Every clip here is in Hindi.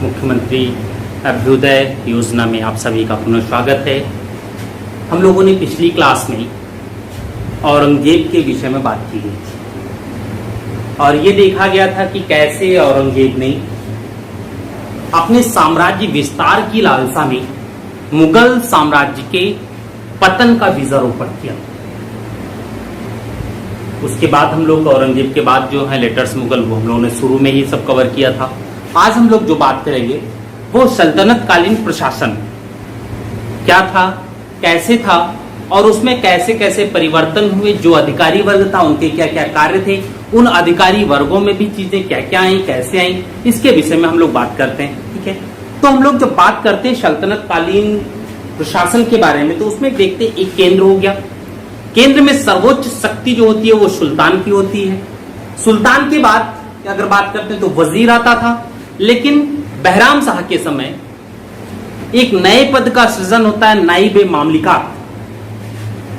मुख्यमंत्री अभ्युदय योजना में आप सभी का पुनः स्वागत है। हम लोगों ने पिछली क्लास में औरंगजेब के विषय में बात की गई थी और ये देखा गया था कि कैसे औरंगजेब ने अपने साम्राज्य विस्तार की लालसा में मुगल साम्राज्य के पतन का बीजारोपण किया। उसके बाद हम लोग औरंगजेब के बाद जो है लेटेस्ट मुगल, वो हम लोगों ने शुरू में ही सब कवर किया था। आज हम लोग जो बात करेंगे वो सल्तनत कालीन प्रशासन क्या था, कैसे था और उसमें कैसे कैसे परिवर्तन हुए, जो अधिकारी वर्ग था उनके क्या क्या कार्य थे, उन अधिकारी वर्गों में भी चीजें क्या क्या आई, कैसे आई, इसके विषय में हम लोग बात करते हैं। ठीक है, तो हम लोग जब बात करते हैं सल्तनत कालीन प्रशासन के बारे में तो उसमें देखते हैं एक केंद्र हो गया। केंद्र में सर्वोच्च शक्ति जो होती है वो सुल्तान की होती है। सुल्तान के बाद अगर बात करते हैं तो वजीर आता था, लेकिन बहराम शाह के समय एक नए पद का सृजन होता है, नाइब मामलिकात,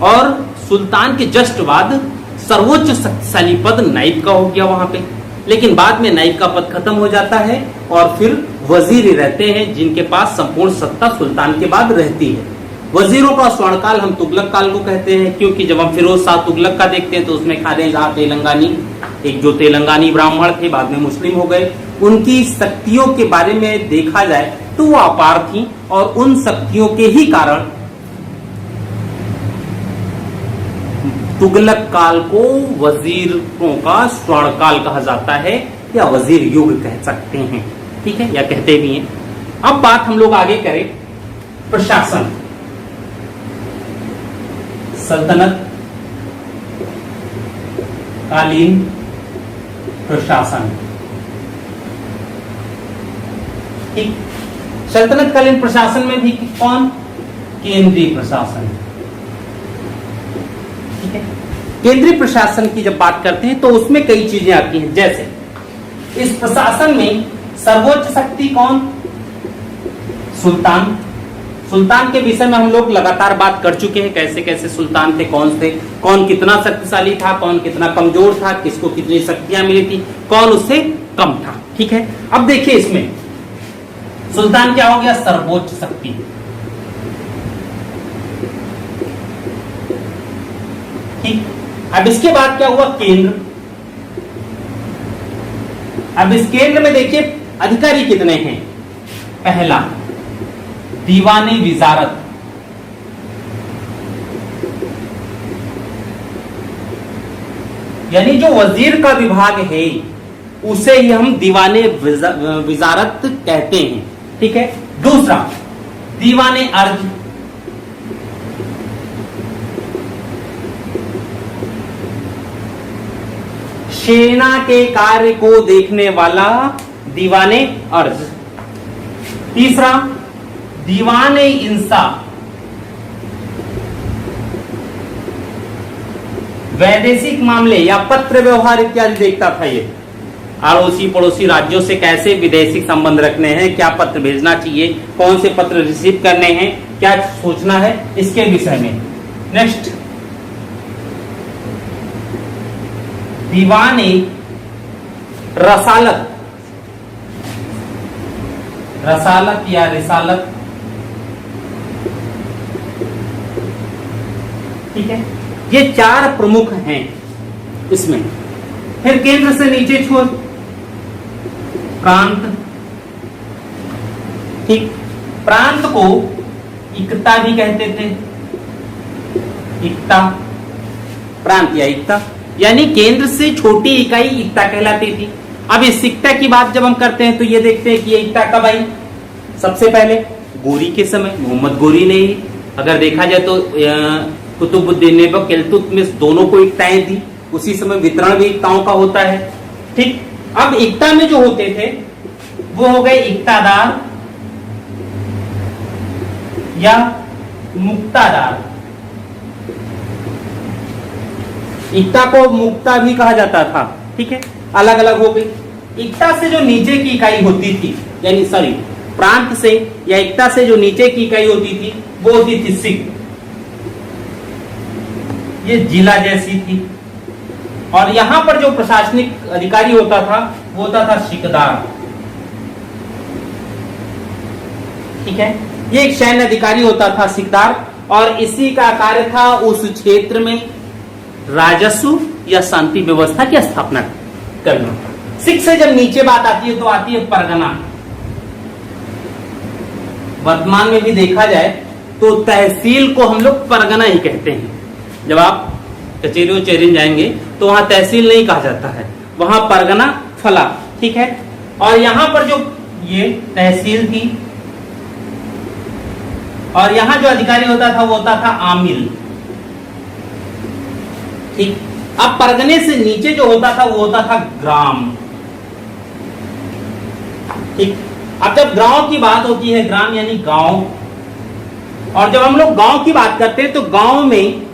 और सुल्तान के जस्ट बाद सर्वोच्च शक्तिशाली पद नाइब का हो गया वहां पे। लेकिन बाद में नाइब का पद खत्म हो जाता है और फिर वजीर रहते हैं जिनके पास संपूर्ण सत्ता सुल्तान के बाद रहती है। वजीरों का स्वर्णकाल हम तुगलक काल को कहते हैं, क्योंकि जब हम फिरोज शाह तुगलक का देखते हैं तो उसमें खाने जहाँ तेलंगानी, एक जो तेलंगानी ब्राह्मण थे बाद में मुस्लिम हो गए, उनकी शक्तियों के बारे में देखा जाए तो वो अपार थी और उन शक्तियों के ही कारण तुगलक काल को वजीरों का स्वर्णकाल कहा जाता है या वजीर युग कह सकते हैं। ठीक है, या कहते भी हैं। अब बात हम लोग आगे करें प्रशासन, सल्तनत कालीन प्रशासन। ठीक, सल्तनत कालीन प्रशासन में भी कौन? केंद्रीय प्रशासन। ठीक है, केंद्रीय प्रशासन की जब बात करते हैं तो उसमें कई चीजें आती हैं, जैसे इस प्रशासन में सर्वोच्च शक्ति कौन? सुल्तान। सुल्तान के विषय में हम लोग लगातार बात कर चुके हैं, कैसे कैसे सुल्तान थे, कौन थे, कौन कितना शक्तिशाली था, कौन कितना कमजोर था, किसको कितनी शक्तियां मिली थी, कौन उससे कम था। ठीक है, अब देखिए इसमें सुल्तान क्या हो गया? सर्वोच्च शक्ति। ठीक, अब इसके बाद क्या हुआ? केंद्र। अब इस केंद्र में देखिए अधिकारी कितने हैं। पहला दीवाने विजारत, यानी जो वजीर का विभाग है उसे ही हम दीवाने विजारत कहते हैं। ठीक है, दूसरा दीवाने अर्ज, सेना के कार्य को देखने वाला दीवाने अर्ज। तीसरा दीवाने इंसा, वैदेशिक मामले या पत्र व्यवहार इत्यादि देखता था। ये अड़ोसी पड़ोसी राज्यों से कैसे विदेशी संबंध रखने हैं, क्या पत्र भेजना चाहिए, कौन से पत्र रिसीव करने हैं, क्या सोचना है, इसके विषय में। नेक्स्ट दीवाने रसालत, रसालत या रिसालत। ठीक है, ये चार प्रमुख हैं इसमें। फिर केंद्र से नीचे छोर प्रांत। ठीक, प्रांत को इक्ता भी कहते थे, इक्ता, प्रांत या इक्ता, यानी केंद्र से छोटी इकाई इक्ता कहलाती थी। अब इस इक्ता की बात जब हम करते हैं तो ये देखते हैं कि ये इक्ता कब आई? सबसे पहले गोरी के समय, मोहम्मद गोरी ने ही, अगर देखा जाए तो कुतुबुद्दीन ऐबक, इल्तुतमिश दोनों को इक्ताएं दी। उसी समय वितरण भी इक्ताओं का होता है। ठीक, अब इक्ता में जो होते थे वो हो गए इक्तादार या मुक्तादार। इक्ता को मुक्ता भी कहा जाता था। ठीक है, अलग अलग हो गई। इक्ता से जो नीचे की इकाई होती थी, यानी सॉरी प्रांत से या इक्ता से जो नीचे की इकाई होती थी वो होती थी सिख। ये जिला जैसी थी। और यहां पर जो प्रशासनिक अधिकारी होता था वो होता था सिकदार। ठीक है, ये एक सैन्य अधिकारी होता था सिकदार, और इसी का कार्य था उस क्षेत्र में राजस्व या शांति व्यवस्था की स्थापना करना। सिख से जब नीचे बात आती है तो आती है परगना। वर्तमान में भी देखा जाए तो तहसील को हम लोग परगना ही कहते हैं। जब आप कचेरी उचेरी जाएंगे तो वहां तहसील नहीं कहा जाता है, वहां परगना फला, ठीक है। और यहां पर जो ये तहसील थी, और यहां जो अधिकारी होता था वो होता था आमिल, ठीक। अब परगने से नीचे जो होता था वो होता था ग्राम, ठीक। अब जब गांव की बात होती है, ग्राम यानी गांव, और जब हम लोग गांव की बात करते हैं तो गांव में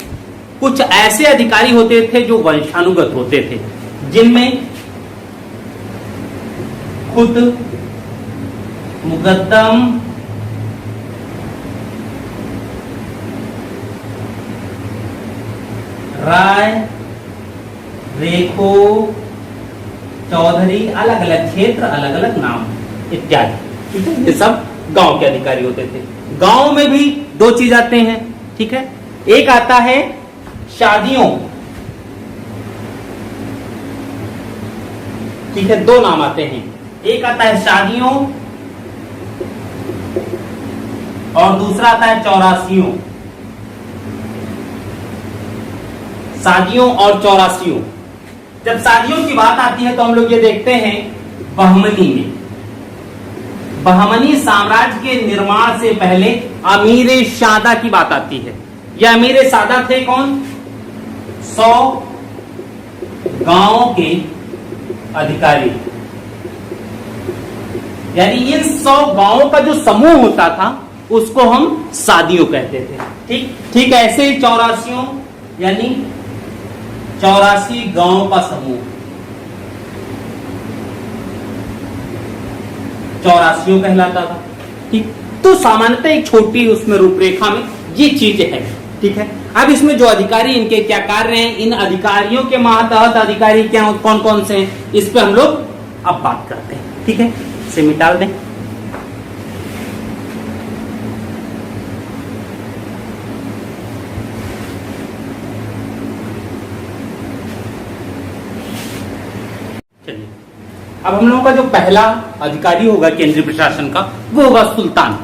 कुछ ऐसे अधिकारी होते थे जो वंशानुगत होते थे, जिनमें खुद मुकद्दम, राय, रेखो, चौधरी, अलग अलग क्षेत्र, अलग अलग नाम इत्यादि, ठीक है। ये सब गांव के अधिकारी होते थे। गांव में भी दो चीज आते हैं, ठीक है। एक आता है शादियों, ठीक है, दो नाम आते हैं, एक आता है शादियों और दूसरा आता है चौरासियों। शादियों और चौरासियों। जब शादियों की बात आती है तो हम लोग ये देखते हैं बहमनी में, बहमनी साम्राज्य के निर्माण से पहले अमीर सादा की बात आती है। यह अमीर सादा थे कौन? 100 गांवों के अधिकारी, यानी इन 100 गांवों का जो समूह होता था उसको हम सादियों कहते थे, ठीक ठीक। ऐसे ही चौरासियों यानी 84 गांवों का समूह, चौरासियों कहलाता था, ठीक। तो सामान्यतः एक छोटी उसमें रूपरेखा में ये चीज है, ठीक है। अब इसमें जो अधिकारी, इनके क्या कार्य हैं, इन अधिकारियों के मातहत अधिकारी क्या कौन कौन से हैं, इस पे हम लोग अब बात करते हैं, ठीक है। इसे मिटा दें। चलिए, अब हम लोगों का जो पहला अधिकारी होगा केंद्रीय प्रशासन का, वो होगा सुल्तान।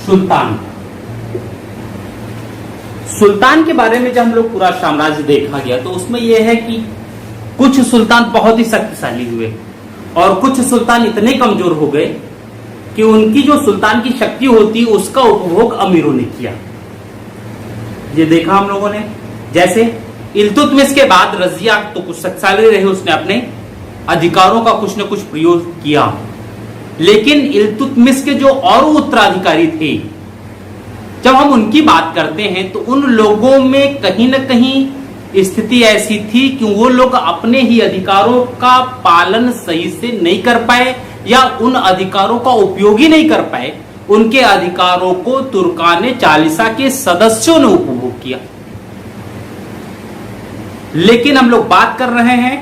सुल्तान, सुल्तान के बारे में जब हम लोग पूरा साम्राज्य देखा गया तो उसमें यह है कि कुछ सुल्तान बहुत ही शक्तिशाली हुए और कुछ सुल्तान इतने कमजोर हो गए कि उनकी जो सुल्तान की शक्ति होती उसका उपभोग अमीरों ने किया। ये देखा हम लोगों ने। जैसे इल्तुतमिश के बाद रजिया तो कुछ शक्तिशाली रहे, उसने अपने अधिकारों का कुछ न कुछ प्रयोग किया, लेकिन इल्तुतमिश के जो और उत्तराधिकारी थे, जब हम उनकी बात करते हैं तो उन लोगों में कहीं न कहीं स्थिति ऐसी थी कि वो लोग अपने ही अधिकारों का पालन सही से नहीं कर पाए या उन अधिकारों का उपयोग ही नहीं कर पाए। उनके अधिकारों को तुर्काने चालीसा के सदस्यों ने उपभोग किया। लेकिन हम लोग बात कर रहे हैं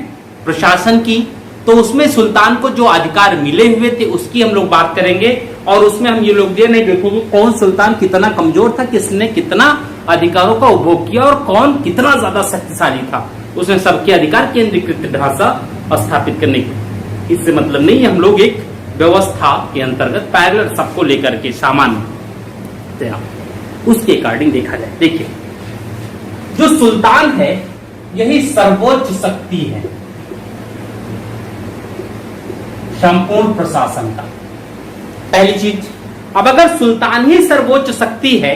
प्रशासन की, तो उसमें सुल्तान को जो अधिकार मिले हुए थे उसकी हम लोग बात करेंगे, और उसमें हम ये लोग ये नहीं देखेंगे कौन सुल्तान कितना कमजोर था, किसने कितना अधिकारों का उपभोग किया और कौन कितना ज्यादा शक्तिशाली था। उसने सबके अधिकार केंद्रीकृत ढांचा स्थापित करने की, इससे मतलब नहीं, हम लोग एक व्यवस्था के अंतर्गत पैरेलल सबको लेकर के सामान्य उसके अकॉर्डिंग देखा जाए। देखिए, जो सुल्तान है यही सर्वोच्च शक्ति है संपूर्ण प्रशासन का। पहली चीज, अब अगर सुल्तान ही सर्वोच्च शक्ति है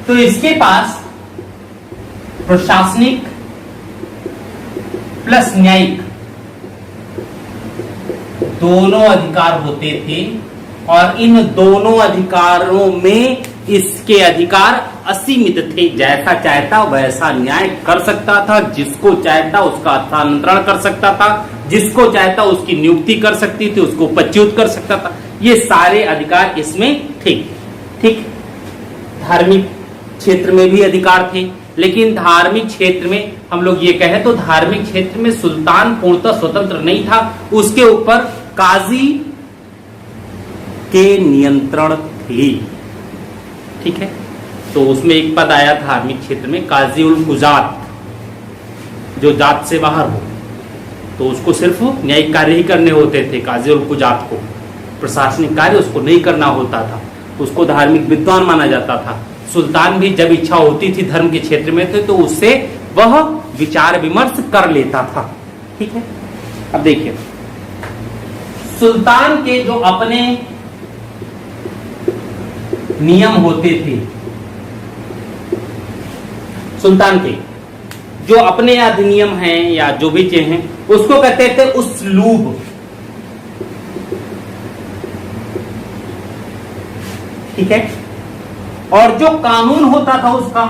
तो इसके पास प्रशासनिक प्लस न्यायिक दोनों अधिकार होते थे, और इन दोनों अधिकारों में इसके अधिकार असीमित थे। जैसा चाहता वैसा न्याय कर सकता था, जिसको चाहता उसका स्थानांतरण कर सकता था, जिसको चाहता उसकी नियुक्ति कर सकती थी, उसको पदच्युत कर सकता था। ये सारे अधिकार इसमें थे, ठीक। धार्मिक क्षेत्र में भी अधिकार थे, लेकिन धार्मिक क्षेत्र में हम लोग ये कहें तो धार्मिक क्षेत्र में सुल्तान पूर्णतः स्वतंत्र नहीं था, उसके ऊपर काजी के नियंत्रण थी। ठीक है, तो उसमें एक पद आया धार्मिक क्षेत्र में, काजी उल कुजात, जो जात से बाहर हो, तो उसको सिर्फ न्यायिक कार्य ही करने होते थे। काजी उल कुजात को प्रशासनिक कार्य उसको नहीं करना होता था, उसको धार्मिक विद्वान माना जाता था। सुल्तान भी जब इच्छा होती थी धर्म के क्षेत्र में थे तो उससे वह विचार विमर्श कर लेता था। ठीक है, अब देखिए सुल्तान के जो अपने नियम होते थे, सुल्तान के जो अपने अधिनियम हैं या जो भी चीजें हैं, उसको कहते थे उसलूब। ठीक है, और जो कानून होता था उसका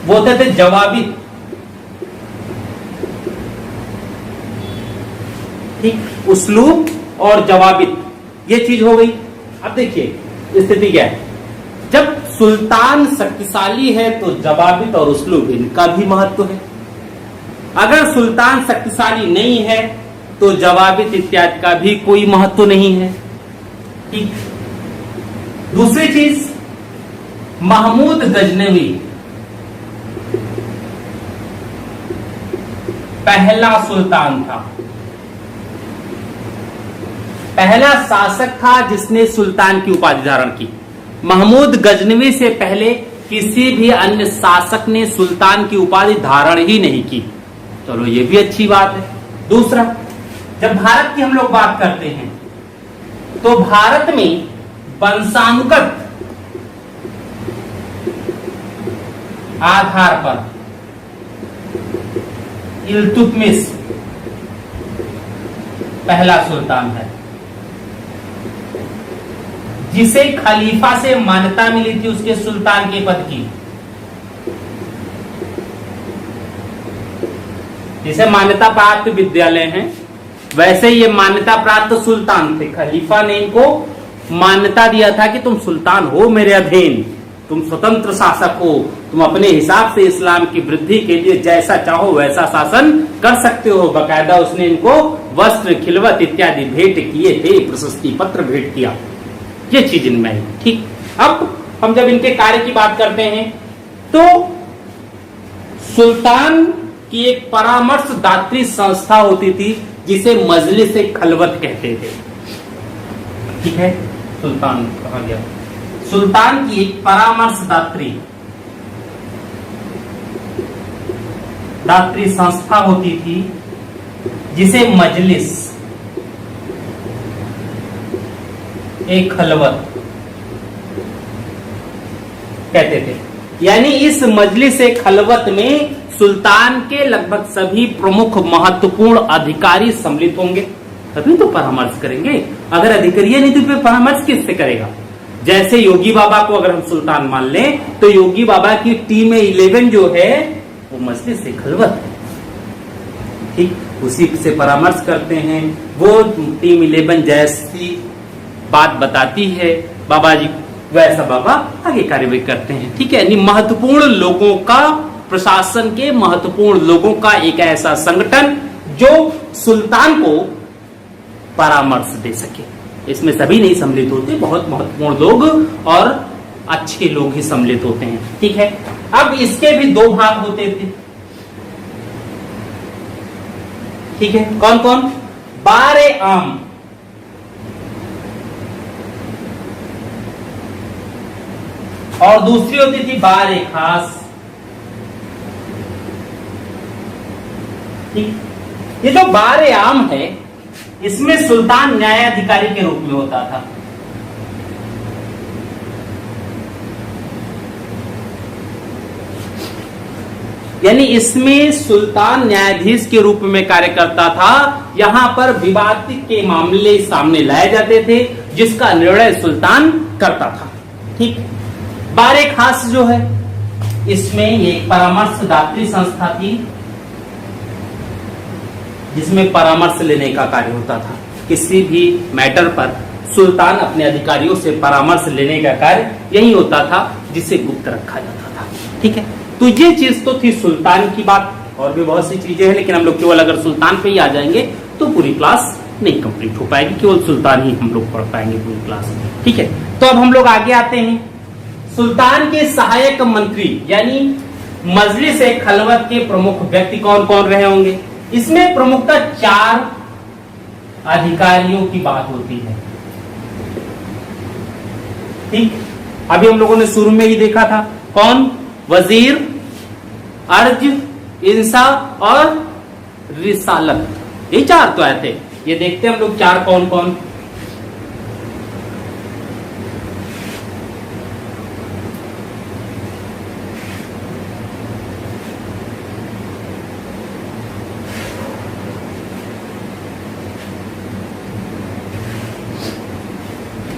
वो होते थे जवाबी। ठीक, उसलूब और जवाबित, ये चीज हो गई। अब देखिए स्थिति क्या है, जब सुल्तान शक्तिशाली है तो जवाबित और उसलूब इनका भी महत्व है। अगर सुल्तान शक्तिशाली नहीं है तो जवाबित इत्यादि का भी कोई महत्व नहीं है। ठीक, दूसरी चीज, महमूद गजनवी पहला सुल्तान था, पहला शासक था जिसने सुल्तान की उपाधि धारण की। महमूद गजनवी से पहले किसी भी अन्य शासक ने सुल्तान की उपाधि धारण ही नहीं की। चलो ये भी अच्छी बात है। दूसरा, जब भारत की हम लोग बात करते हैं तो भारत में वंशानुगत आधार पर इल्तुतमिश पहला सुल्तान है जिसे खलीफा से मान्यता मिली थी उसके सुल्तान के पद की। जिसे मान्यता प्राप्त विद्यालय हैं वैसे ये मान्यता प्राप्त सुल्तान थे। खलीफा ने इनको मान्यता दिया था कि तुम सुल्तान हो मेरे अधीन, तुम स्वतंत्र शासक हो, तुम अपने हिसाब से इस्लाम की वृद्धि के लिए जैसा चाहो वैसा शासन कर सकते हो। बाकायदा उसने इनको वस्त्र खिलवत इत्यादि भेंट किए थे, प्रशस्ति पत्र भेंट किया, ये चीज इनमें आई। ठीक, अब हम जब इनके कार्य की बात करते हैं तो सुल्तान की एक परामर्शदात्री संस्था होती थी जिसे मजलिस खलवत कहते थे। ठीक है, सुल्तान कहा गया, सुल्तान की एक परामर्शदात्री संस्था होती थी जिसे मजलिस एक खलवत कहते थे। यानी इस मजलिस एक खलवत में सुल्तान के लगभग सभी प्रमुख महत्वपूर्ण अधिकारी सम्मिलित होंगे, तभी तो परामर्श करेंगे। अगर अधिकारी नहीं तो फिर परामर्श किससे करेगा? जैसे योगी बाबा को अगर हम सुल्तान मान लें तो योगी बाबा की टीम 11 जो है वो मजलिस से खलवत है। ठीक, उसी से परामर्श करते हैं। वो टीम 11 जैसी बात बताती है बाबा जी वैसा बाबा आगे कार्यवाही करते हैं। ठीक है, यानी महत्वपूर्ण लोगों का, प्रशासन के महत्वपूर्ण लोगों का एक ऐसा संगठन जो सुल्तान को परामर्श दे सके। इसमें सभी नहीं सम्मिलित होते, बहुत महत्वपूर्ण लोग और अच्छे लोग ही सम्मिलित होते हैं। ठीक है, अब इसके भी दो भाग होते थे। ठीक है, कौन कौन? बारे आम और दूसरी होती थी बारे खास। ठीक, ये जो बारे आम है इसमें सुल्तान न्यायाधिकारी के रूप में होता था। यानी इसमें सुल्तान न्यायाधीश के रूप में कार्य करता था। यहां पर विवाद के मामले सामने लाए जाते थे जिसका निर्णय सुल्तान करता था। ठीक, बारे खास जो है इसमें ये परामर्शदात्री संस्था थी जिसमें परामर्श लेने का कार्य होता था। किसी भी मैटर पर सुल्तान अपने अधिकारियों से परामर्श लेने का कार्य यही होता था जिसे गुप्त रखा जाता था। ठीक है, तो ये चीज तो थी सुल्तान की बात। और भी बहुत सी चीजें हैं, लेकिन हम लोग केवल अगर सुल्तान पे ही आ जाएंगे तो पूरी क्लास नहीं कंप्लीट हो पाएगी, केवल सुल्तान ही हम लोग पढ़ पाएंगे पूरी क्लास। ठीक है, तो अब हम लोग आगे आते हैं। सुल्तान के सहायक मंत्री यानी मजलिस ए खलवत के प्रमुख व्यक्ति कौन कौन रहे होंगे? इसमें प्रमुखता 4 अधिकारियों की बात होती है। ठीक, अभी हम लोगों ने शुरू में ही देखा था, कौन? वजीर, अर्ज, इंसा और रिसालत, ये 4 तो आए थे। ये देखते हैं हम लोग 4 कौन कौन।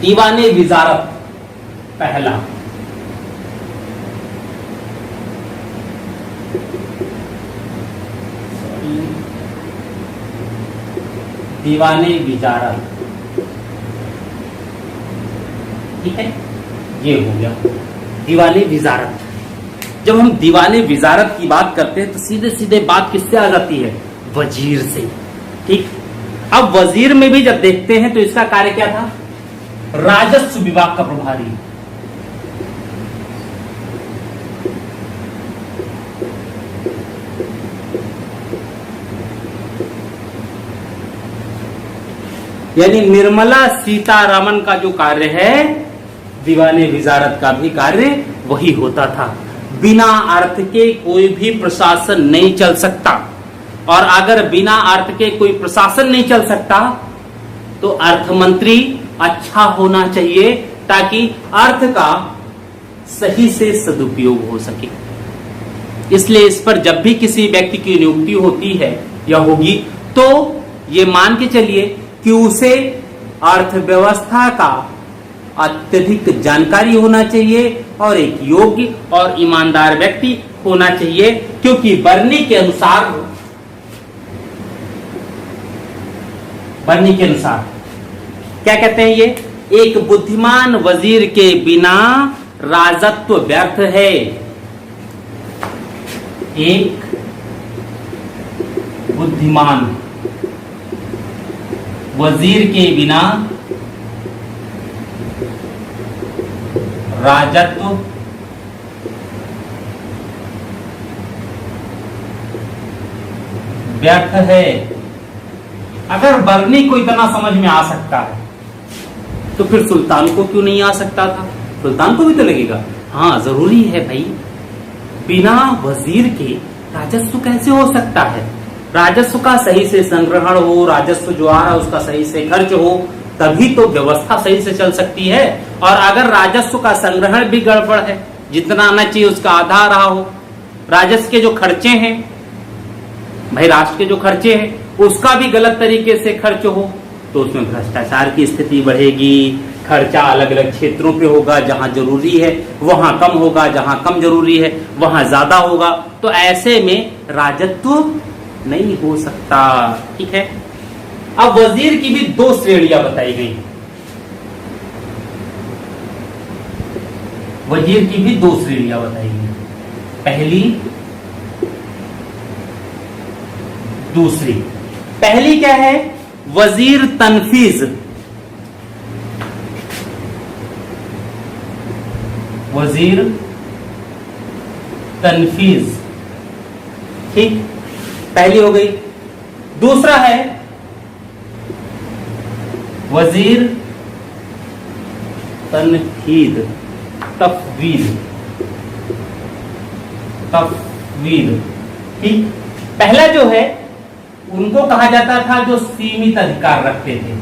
दीवाने विजारत पहला, दीवाने विजारत, ठीक है, ये हो गया दीवाने विजारत। जब हम दीवाने विजारत की बात करते हैं तो सीधे सीधे बात किससे आ जाती है? वजीर से। ठीक, अब वजीर में भी जब देखते हैं तो इसका कार्य क्या था? राजस्व विभाग का प्रभारी। यानी निर्मला सीतारमण का जो कार्य है, दीवाने विजारत का भी कार्य वही होता था। बिना अर्थ के कोई भी प्रशासन नहीं चल सकता, और अगर बिना अर्थ के कोई प्रशासन नहीं चल सकता तो अर्थ मंत्री अच्छा होना चाहिए, ताकि अर्थ का सही से सदुपयोग हो सके। इसलिए इस पर जब भी किसी व्यक्ति की नियुक्ति होती है या होगी तो ये मान के चलिए कि उसे अर्थव्यवस्था का अत्यधिक जानकारी होना चाहिए और एक योग्य और ईमानदार व्यक्ति होना चाहिए, क्योंकि बरनी के अनुसार क्या कहते हैं ये? एक बुद्धिमान वजीर के बिना राजत्व व्यर्थ है। एक बुद्धिमान वजीर के बिना राजत्व व्यर्थ है। अगर बरनी को इतना समझ में आ सकता है तो फिर सुल्तान को क्यों नहीं आ सकता था? सुल्तान को भी तो लगेगा हाँ जरूरी है भाई, बिना वजीर के राजस्व कैसे हो सकता है? राजस्व का सही से संग्रहण हो, राजस्व जो आ रहा है उसका सही से खर्च हो, तभी तो व्यवस्था सही से चल सकती है। और अगर राजस्व का संग्रहण भी गड़बड़ है, जितना आना चाहिए उसका आधा आ रहा हो, राजस्व के जो खर्चे हैं भाई, राष्ट्र के जो खर्चे हैं उसका भी गलत तरीके से खर्च हो, तो उसमें भ्रष्टाचार की स्थिति बढ़ेगी। खर्चा अलग अलग क्षेत्रों पे होगा, जहां जरूरी है वहां कम होगा, जहां कम जरूरी है वहां ज्यादा होगा, तो ऐसे में राजत्व नहीं हो सकता। ठीक है, अब वजीर की भी 2 श्रेणियां बताई गई। वजीर की भी 2 श्रेणियां बताई गई, पहली दूसरी। पहली क्या है? वजीर तनफीज। वजीर तनफीज, ठीक, पहली हो गई। दूसरा है वजीर तनफीद, तफवीद, तफवीद, ठीक। पहला जो है उनको कहा जाता था जो सीमित अधिकार रखते थे।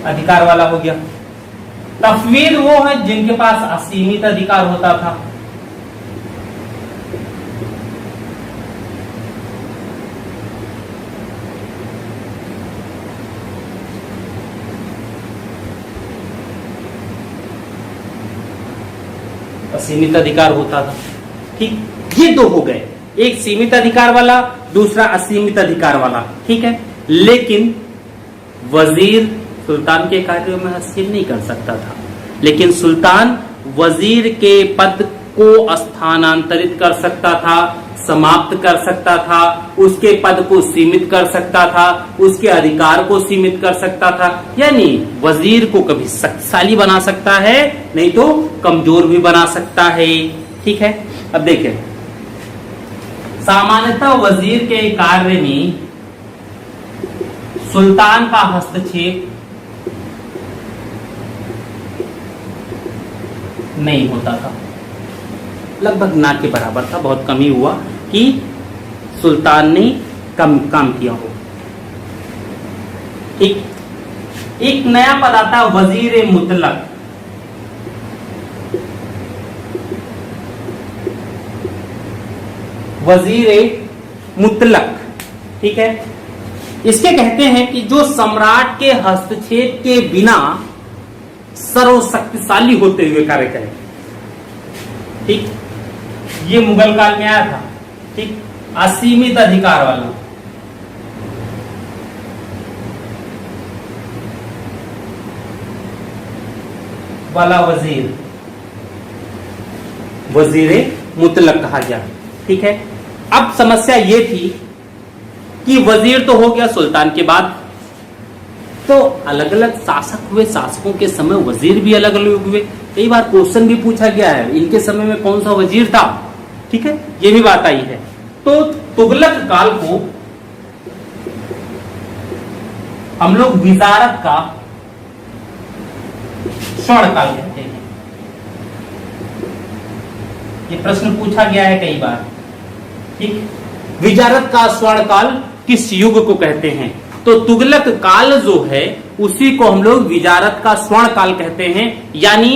अधिकार वाला हो गया। तफवीद वो है जिनके पास असीमित अधिकार होता था। असीमित अधिकार होता था, ठीक। ये 2 हो गए, एक सीमित अधिकार वाला, दूसरा असीमित अधिकार वाला, ठीक है। लेकिन वजीर सुल्तान के कार्यों में हस्तक्षेप नहीं कर सकता था, लेकिन सुल्तान वजीर के पद को स्थानांतरित कर सकता था, समाप्त कर सकता था, उसके पद को सीमित कर सकता था, उसके अधिकार को सीमित कर सकता था। यानी वजीर को कभी शक्तिशाली बना सकता है, नहीं तो कमजोर भी बना सकता है। ठीक है, अब देखें, सामान्यतः वजीर के कार्य में सुल्तान का हस्तक्षेप नहीं होता था, लगभग ना के बराबर था, बहुत कम ही हुआ कि सुल्तान ने कम काम किया हो। ठीक, एक नया पद आता वजीर मुतलक। वजीर मुतलक, ठीक है, इसके कहते हैं कि जो सम्राट के हस्तक्षेप के बिना सर्वशक्तिशाली होते हुए कार्य करे। ठीक, ये मुगल काल में आया था। ठीक, असीमित अधिकार वाला वजीर, वजीर मुतलक कहा गया। ठीक है, अब समस्या ये थी कि वजीर तो हो गया सुल्तान के बाद, तो अलग अलग शासक हुए, शासकों के समय वजीर भी अलग अलग हुए। कई बार क्वेश्चन भी पूछा गया है, इनके समय में कौन सा वजीर था। ठीक है, ये भी बात आई है। तो तुगलक काल को हम लोग विजारत का स्वर्ण काल कहते हैं। ये प्रश्न पूछा गया है कई बार। ठीक, विजारत का स्वर्ण काल किस युग को कहते हैं? तो तुगलक काल जो है उसी को हम लोग विजारत का स्वर्ण काल कहते हैं। यानी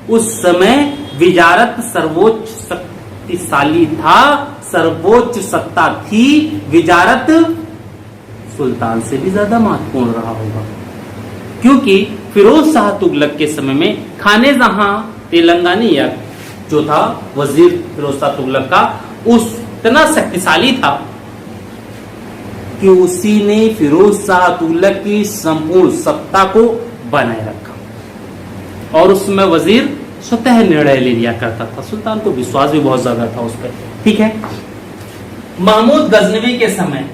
उस समय विजारत सर्वोच्च शक्तिशाली था, सर्वोच्च सत्ता थी। विजारत सुल्तान से भी ज्यादा महत्वपूर्ण रहा होगा, क्योंकि फिरोज शाह तुगलक के समय में खाने जहां तेलंगानी या जो था वजीर फिरोज शाह तुगलक का, उस इतना शक्तिशाली था कि उसी ने फिरोज शाह तुगलक की संपूर्ण सत्ता को बनाए रखा और उसमें वजीर स्वतः निर्णय ले लिया करता था। सुल्तान को विश्वास भी बहुत ज्यादा था उस पर। ठीक है, महमूद गजनवी के समय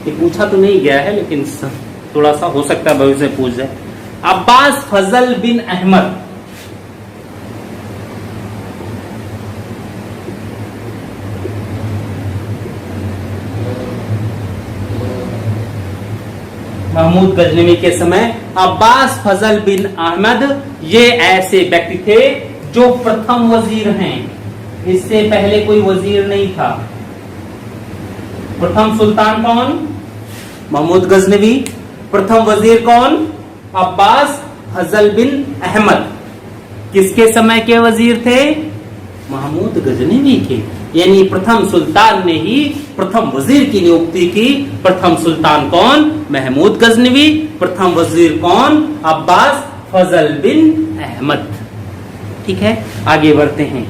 ये पूछा तो नहीं गया है, लेकिन थोड़ा सा हो सकता है भविष्य में पूछ जाए। अब्बास फजल बिन अहमद महमूद गजनवी के समय अब्बास फजल बिन अहमद ये ऐसे व्यक्ति थे जो प्रथम वजीर हैं। इससे पहले कोई वजीर नहीं था। प्रथम सुल्तान कौन? महमूद गजनवी। प्रथम वजीर कौन? अब्बास फजल बिन अहमद। किसके समय के वजीर थे? महमूद गजनवी के। यानी प्रथम सुल्तान ने ही प्रथम वजीर की नियुक्ति की। प्रथम सुल्तान कौन? महमूद गजनवी। प्रथम वजीर कौन? अब्बास फजल बिन अहमद। ठीक है, आगे बढ़ते हैं।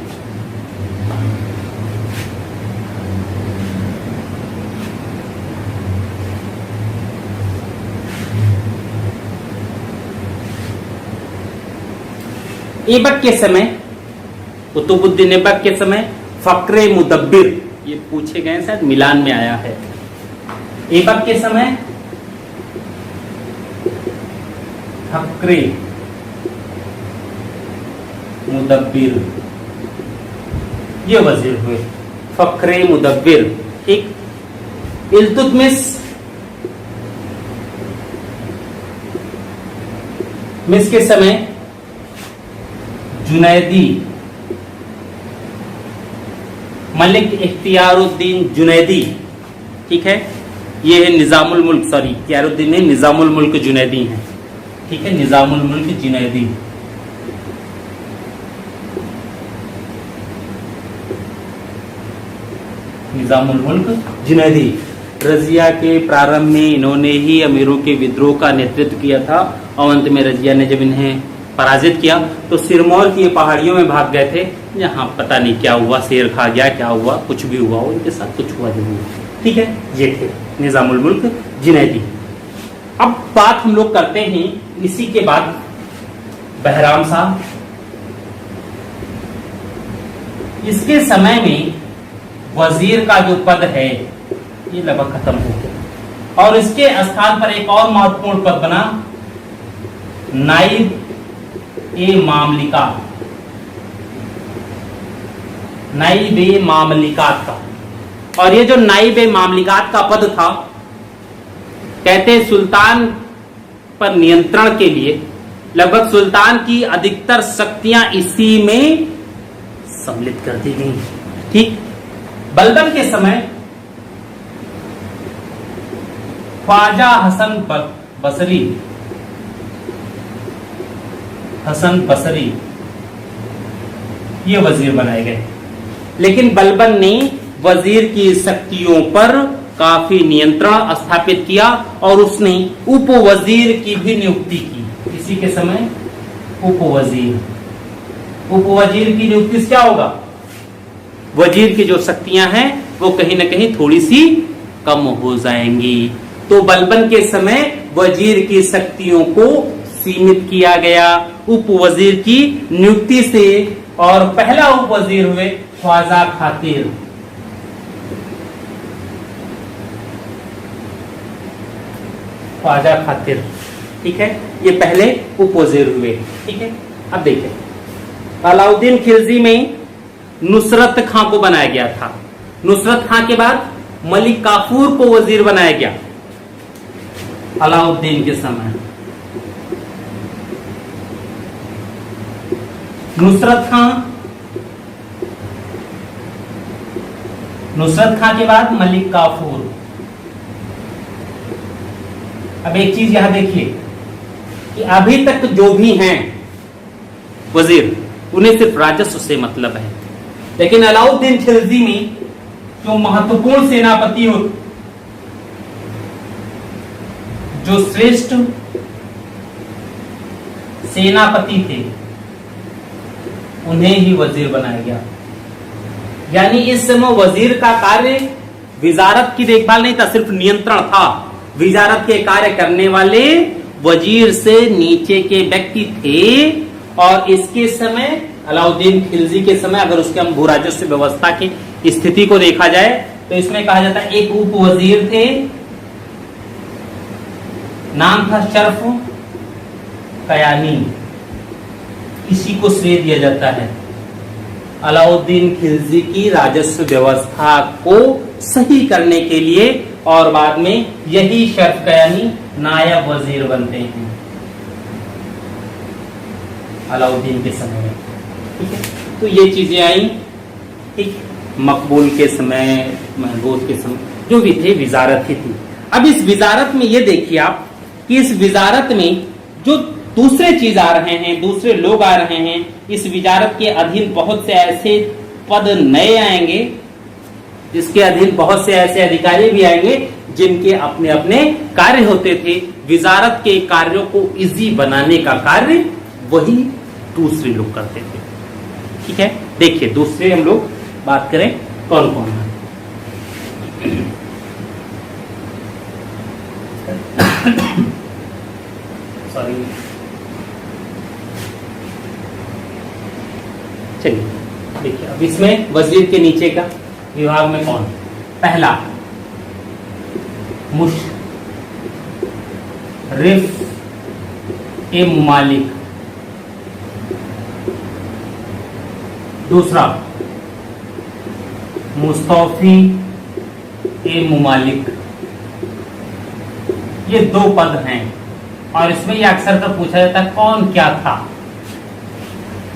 ऐबक के समय, कुतुबुद्दीन ऐबक के समय फक्रे मुदब्बिर, ये पूछे गए शायद मिलान में आया है। ऐबक के समय फक्रे मुदब्बिर ये वजीर हुए। फक्रे मुदब्बिर। ठीक, इल्तुतमिश के समय जुनैदी, मलिक इख्तियारुद्दीन जुनैदी। ठीक है, ये है निजामुल मुल्क, सॉरी इख्तियारुद्दीन नहीं, निजामुल मुल्क जुनैदी है। ठीक है, निजामुल मुल्क जुनैदी। निजामुल मुल्क जुनैदी। रजिया के प्रारंभ में इन्होंने ही अमीरों के विद्रोह का नेतृत्व किया था और अंत में रजिया ने जब इन्हें पराजित किया तो सिरमौर की पहाड़ियों में भाग गए थे, जहां पता नहीं क्या हुआ, शेर खा गया, क्या हुआ, कुछ भी हुआ हो, इनके साथ कुछ हुआ जरूर। ठीक है, ये थे निजामुल मुल्क जुनैदी। अब बात हम लोग करते हैं इसी के बाद बहराम साहब। इसके समय में वजीर का जो पद है ये लगभग खत्म हो गया और इसके स्थान पर एक और महत्वपूर्ण पद बना नाइब ए मामलिकात, नाइब ए मामलिकात का। और ये जो नाइब ए मामलिकात का पद था, कहते हैं सुल्तान पर नियंत्रण के लिए लगभग सुल्तान की अधिकतर शक्तियां इसी में सम्मिलित कर दी गई। ठीक, बलबन के समय ख्वाजा हसन बसरी ये वजीर बनाए गए, लेकिन बलबन ने वजीर की शक्तियों पर काफी नियंत्रण स्थापित किया और उसने उप वजीर की भी नियुक्ति की। इसी के समय उप वजीर की नियुक्ति से क्या होगा, वजीर की जो शक्तियां हैं वो कहीं ना कहीं थोड़ी सी कम हो जाएंगी। तो बलबन के समय वजीर की शक्तियों को सीमित किया गया उप वजीर की नियुक्ति से, और पहला उप वजीर हुए ख्वाजा खातिर। ख्वाजा खातिर, ठीक है, ये पहले उप वजीर हुए। ठीक है, अब देखिए अलाउद्दीन खिलजी में नुसरत खां को बनाया गया था। नुसरत खां के बाद मलिक काफूर को वजीर बनाया गया अलाउद्दीन के समय। नुसरत खां के बाद मलिक काफूर। अब एक चीज यहां देखिए कि अभी तक जो भी हैं वजीर उन्हें सिर्फ राजस्व से मतलब है, लेकिन अलाउद्दीन खिलजी में जो महत्वपूर्ण सेनापति हो, जो श्रेष्ठ सेनापति थे, उन्हें ही वजीर बनाया गया। यानी इस समय वजीर का कार्य विजारत की देखभाल नहीं था, सिर्फ नियंत्रण था। विजारत के कार्य करने वाले वजीर से नीचे के व्यक्ति थे। और इसके समय अलाउद्दीन खिलजी के समय अगर उसके हम भू राजस्व व्यवस्था की स्थिति को देखा जाए तो इसमें कहा जाता है एक उप वजीर थे, नाम था शर्फ कयानी। इसी को श्रेय दिया जाता है अलाउद्दीन खिलजी की राजस्व व्यवस्था को सही करने के लिए, और बाद में यही शर्फ कयानी नायब वजीर बनते हैं अलाउद्दीन के समय में। ठीक है, तो ये चीजें आई। ठीक, मकबूल के समय, महबूब के समय जो भी थे विजारत ही थी। अब इस विजारत में ये देखिए आप कि इस विजारत में जो दूसरे चीज आ रहे हैं, दूसरे लोग आ रहे हैं, इस विजारत के अधीन बहुत से ऐसे पद नए आएंगे, इसके अधीन बहुत से ऐसे अधिकारी भी आएंगे जिनके अपने अपने कार्य होते थे। विजारत के कार्यों को इजी बनाने का कार्य वही दूसरे लोग करते थे। ठीक है, देखिए दूसरे हम लोग बात करें कौन कौन है। सॉरी, चलिए देखिए अब इसमें वजीर के नीचे का विभाग में कौन, पहला मुशर्रिफ ए मुमालिक, दूसरा मुस्तौफी ए मुमालिक। ये दो पद हैं और इसमें ये अक्सर तो पूछा जाता है कौन क्या था,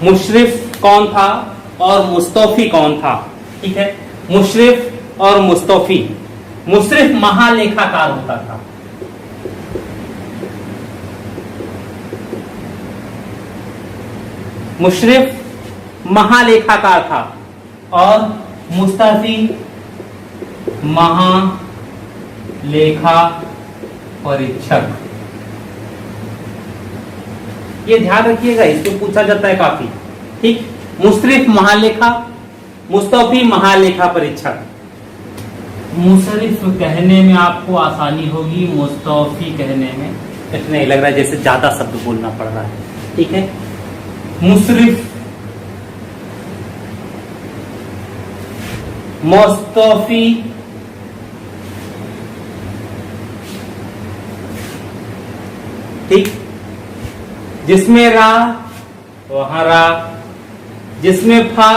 मुशर्रिफ कौन था और मुस्तौफी कौन था। ठीक है, मुशर्रिफ और मुस्तौफी। मुशर्रिफ महालेखाकार होता था, मुशर्रिफ महालेखाकार था और मुस्तौफी महालेखा परीक्षक। ये ध्यान रखिएगा, इसको पूछा जाता है काफी। ठीक, मुशर्रिफ महालेखा, मुस्तौफी महालेखा परीक्षक। मुशर्रिफ कहने में आपको आसानी होगी, मुस्तौफी कहने में इतना ही लग रहा है जैसे ज्यादा शब्द बोलना पड़ रहा है। ठीक है, मुशर्रिफ, मुस्तौफी, ठीक, जिसमें रा वहां रा, जिसमें फा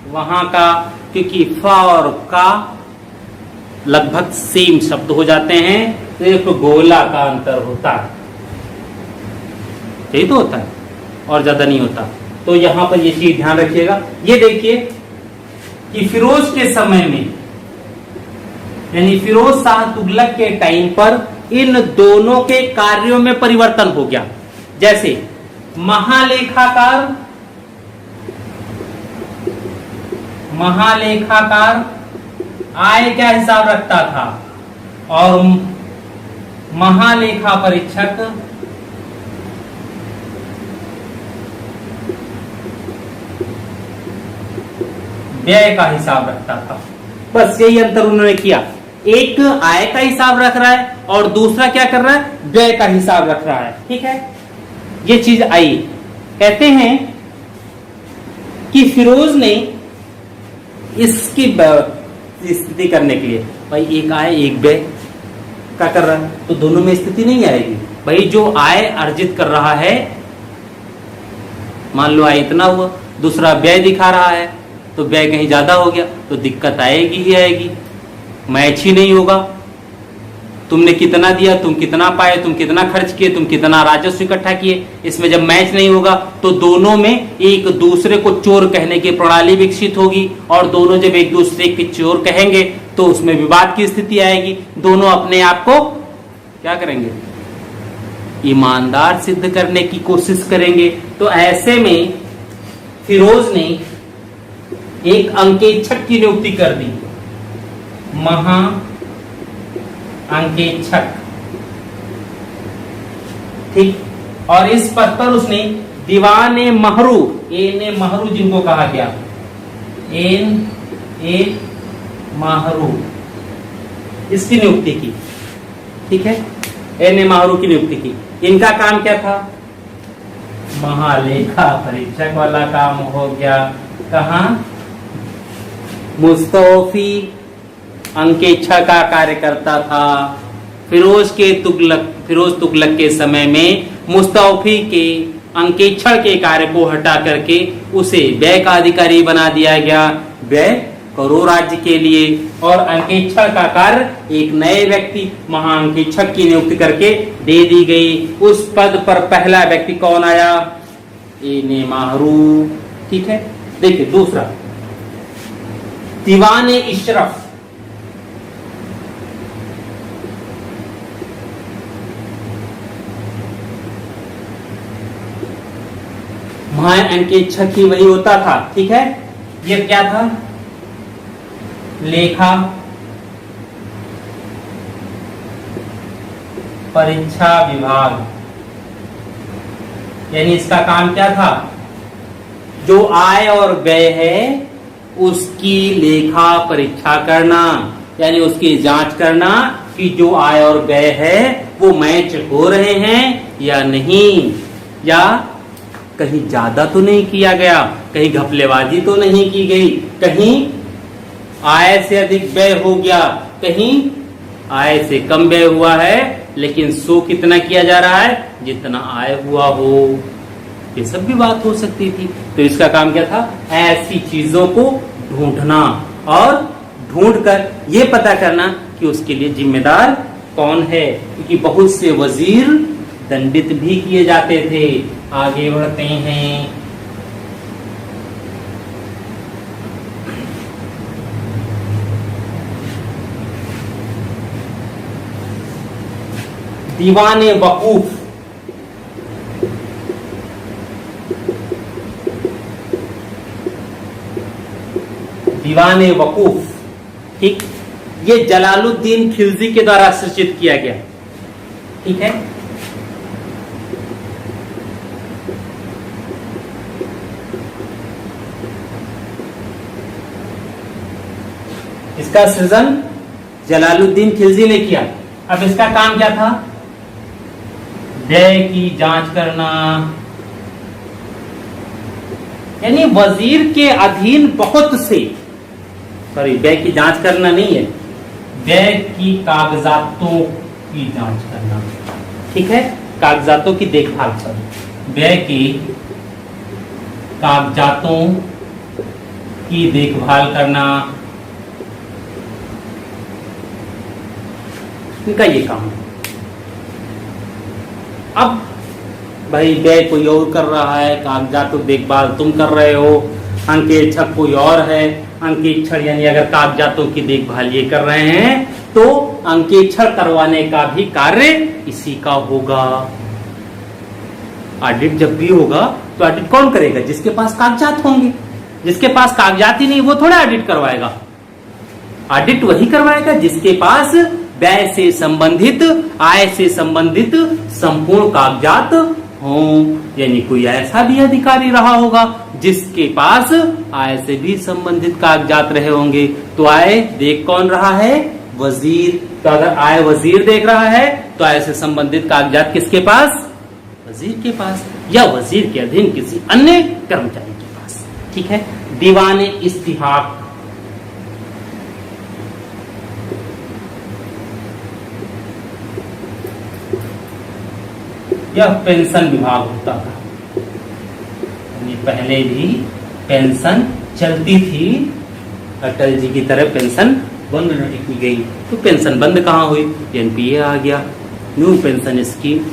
वहां का, क्योंकि फा और का लगभग सेम शब्द हो जाते हैं, सिर्फ गोला का अंतर होता है, यही तो होता है और ज्यादा नहीं होता। तो यहां पर ये चीज ध्यान रखिएगा। ये देखिए कि फिरोज के समय में, यानी फिरोज शाह तुगलक के टाइम पर इन दोनों के कार्यों में परिवर्तन हो गया। जैसे महालेखाकार, महालेखाकार आय का हिसाब रखता था और महालेखा परीक्षक व्यय का हिसाब रखता था। बस यही अंतर उन्होंने किया। एक आय का हिसाब रख रहा है और दूसरा क्या कर रहा है, व्यय का हिसाब रख रहा है। ठीक है, ये चीज आई। कहते हैं कि फिरोज ने इसकी स्थिति करने के लिए, भाई एक आय एक व्यय का कर रहा है तो दोनों में स्थिति नहीं आएगी। भाई जो आय अर्जित कर रहा है, मान लो आय इतना हुआ, दूसरा व्यय दिखा रहा है तो व्यय कहीं ज्यादा हो गया तो दिक्कत आएगी ही आएगी, मैच ही नहीं होगा। तुमने कितना दिया, तुम कितना पाए, तुम कितना खर्च किए, तुम कितना राजस्व इकट्ठा किए, इसमें जब मैच नहीं होगा तो दोनों में एक दूसरे को चोर कहने की प्रणाली विकसित होगी और दोनों जब एक दूसरे के चोर कहेंगे तो उसमें विवाद की स्थिति आएगी। दोनों अपने आप को क्या करेंगे, ईमानदार सिद्ध करने की कोशिश करेंगे। तो ऐसे में फिरोज ने एक अंकेक्षक की नियुक्ति कर दी, महा अंकेक्षक। ठीक, और इस पद पर उसने दीवाने महरू, एन महरू जिनको कहा गया, एन ए महरू, इसकी नियुक्ति की। ठीक है, एन ए महरू की नियुक्ति की। इनका काम क्या था, महालेखा परीक्षक वाला काम हो गया। कहा, मुस्तौफी अंकेक्षक का कार्य करता था। फिरोज तुगलक के समय में मुस्तौफी के अंकेक्षण के कार्य को हटा करके उसे व्यय का अधिकारी बना दिया गया, व्यय करो राज्य के लिए। और अंकेक्षण का कार्य एक नए व्यक्ति महाअंकेक्षक की नियुक्ति करके दे दी गई। उस पद पर पहला व्यक्ति कौन आया, एने महरू। ठीक है, देखिए दूसरा, दीवाने इशरफ, महाअंकेक्षक ही वही होता था। ठीक है, ये क्या था, लेखा परीक्षा विभाग, यानी इसका काम क्या था, जो आय और व्यय है उसकी लेखा परीक्षा करना, यानी उसकी जांच करना कि जो आय और व्यय है वो मैच हो रहे हैं या नहीं, या कहीं ज्यादा तो नहीं किया गया, कहीं घपलेबाजी तो नहीं की गई, कहीं आय से अधिक व्यय हो गया, कहीं आय से कम व्यय हुआ है लेकिन सो कितना किया जा रहा है, जितना आय हुआ हो। ये सब भी बात हो सकती थी। तो इसका काम क्या था, ऐसी चीजों को ढूंढना और ढूंढकर ये पता करना कि उसके लिए जिम्मेदार कौन है, क्योंकि बहुत से वजीर दंडित भी किए जाते थे। आगे बढ़ते हैं, दीवाने वकूफ, दीवाने वकूफ। ठीक, ये जलालुद्दीन खिलजी के द्वारा सृजित किया गया। ठीक है, इसका सृजन जलालुद्दीन खिलजी ने किया। अब इसका काम क्या था? व्यय की जांच करना, यानी वजीर के अधीन बहुत से, सॉरी व्यय की जांच करना नहीं है, व्यय की कागजातों की जांच करना, ठीक है, कागजातों की देखभाल करना, व्यय की कागजातों की देखभाल करना, इनका ये काम है। अब भाई व्यय कोई और कर रहा है, कागजातों देखभाल तुम कर रहे हो, अंकेक्षक कोई और है, अंकेक्षण यानी अगर कागजातों की देखभाल ये कर रहे हैं तो अंकेक्षण करवाने का भी कार्य इसी का होगा। ऑडिट जब भी होगा तो ऑडिट कौन करेगा? जिसके पास कागजात होंगे। जिसके पास कागजात ही नहीं वो थोड़ा ऑडिट करवाएगा। ऑडिट वही करवाएगा जिसके पास व्यय से संबंधित, आय से संबंधित संपूर्ण कागजात हो, यानी कोई ऐसा भी अधिकारी रहा होगा जिसके पास आय से भी संबंधित कागजात रहे होंगे। तो आय देख कौन रहा है? वजीर। तो अगर आय वजीर देख रहा है तो आय से संबंधित कागजात किसके पास? वजीर के पास, या वजीर के अधीन किसी अन्य कर्मचारी के पास, ठीक है। दीवान इस्तिहाक, यह पेंशन विभाग होता था। पहले भी पेंशन चलती थी, अटल जी की तरह पेंशन बंद नहीं की गई। तो पेंशन बंद कहाँ हुई? एनपीए आ गया, न्यू पेंशन स्कीम,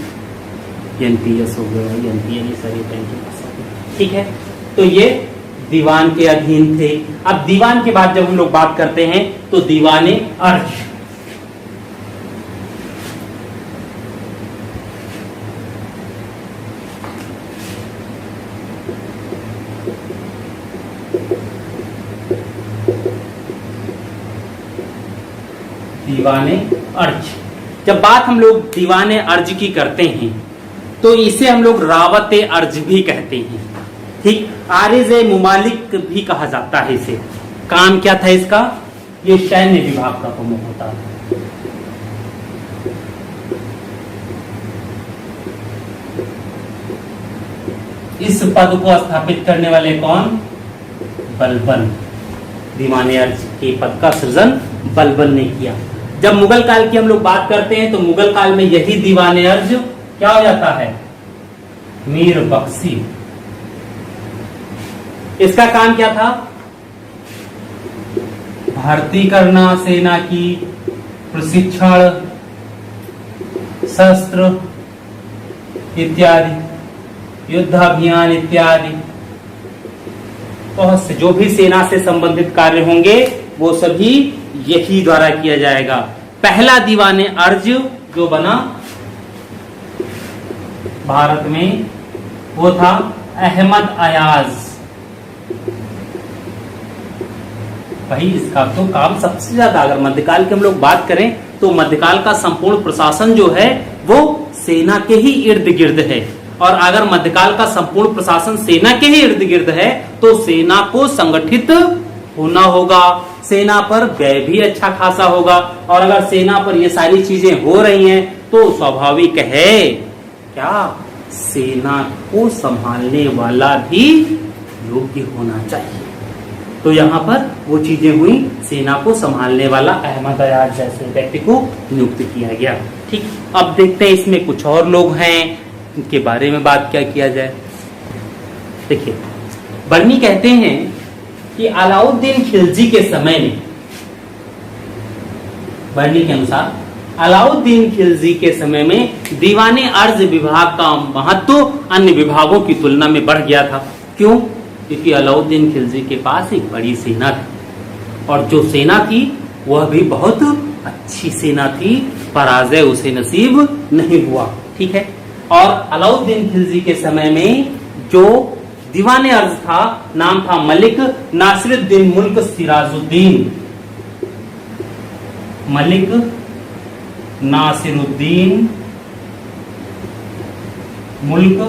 एनपीएस हो गया, एनपीए सारी पेंशन, ठीक है। तो ये दीवान के अधीन थे। अब दीवान के बाद जब हम लोग बात करते हैं तो दीवाने अर्ज, दीवाने अर्ज, जब बात हम लोग दीवाने अर्ज की करते हैं तो इसे हम लोग रावते अर्ज भी कहते हैं, ठीक। आरिज़े मुमालिक भी कहा जाता है इसे। काम क्या था इसका? ये सैन्य विभाग का प्रमुख होता है। इस पद को स्थापित करने वाले कौन? बलबन। दीवाने अर्ज के पद का सृजन बलबन ने किया। जब मुगल काल की हम लोग बात करते हैं तो मुगल काल में यही दीवाने अर्ज क्या हो जाता है? मीर बख्शी। इसका काम क्या था? भर्ती करना सेना की, प्रशिक्षण, शस्त्र इत्यादि, युद्धाभियान इत्यादि, बहुत से जो भी सेना से संबंधित कार्य होंगे वो सभी यही द्वारा किया जाएगा। पहला दीवाने अर्ज जो बना भारत में वो था अहमद अयाज। भाई इसका तो काम सबसे ज्यादा, अगर मध्यकाल की हम लोग बात करें तो मध्यकाल का संपूर्ण प्रशासन जो है वो सेना के ही इर्द गिर्द है। और अगर मध्यकाल का संपूर्ण प्रशासन सेना के ही इर्द गिर्द है तो सेना को संगठित होना होगा, सेना पर व्यय भी अच्छा खासा होगा। और अगर सेना पर ये सारी चीजें हो रही हैं तो स्वाभाविक है क्या, सेना को संभालने वाला भी योग्य होना चाहिए। तो यहाँ पर वो चीजें हुई, सेना को संभालने वाला अहमद अयाज जैसे व्यक्ति को नियुक्त किया गया, ठीक। अब देखते हैं इसमें कुछ और लोग हैं, इनके बारे में बात क्या किया जाए। देखिए बर्नी कहते हैं कि अलाउद्दीन खिलजी के समय में, बर्नी के अनुसार अलाउद्दीन खिलजी के समय में दीवाने अर्ज विभाग का महत्व अन्य विभागों की तुलना में बढ़ गया था। क्यों? क्योंकि अलाउद्दीन खिलजी के पास एक बड़ी सेना थी और जो सेना थी वह भी बहुत अच्छी सेना थी, पराजय उसे नसीब नहीं हुआ, ठीक है। और अलाउद्दीन खिलजी के समय में जो दीवाने अर्ज था नाम था मलिक नासिरुद्दीन मुल्क सिराजुद्दीन, मलिक नासिरुद्दीन मुल्क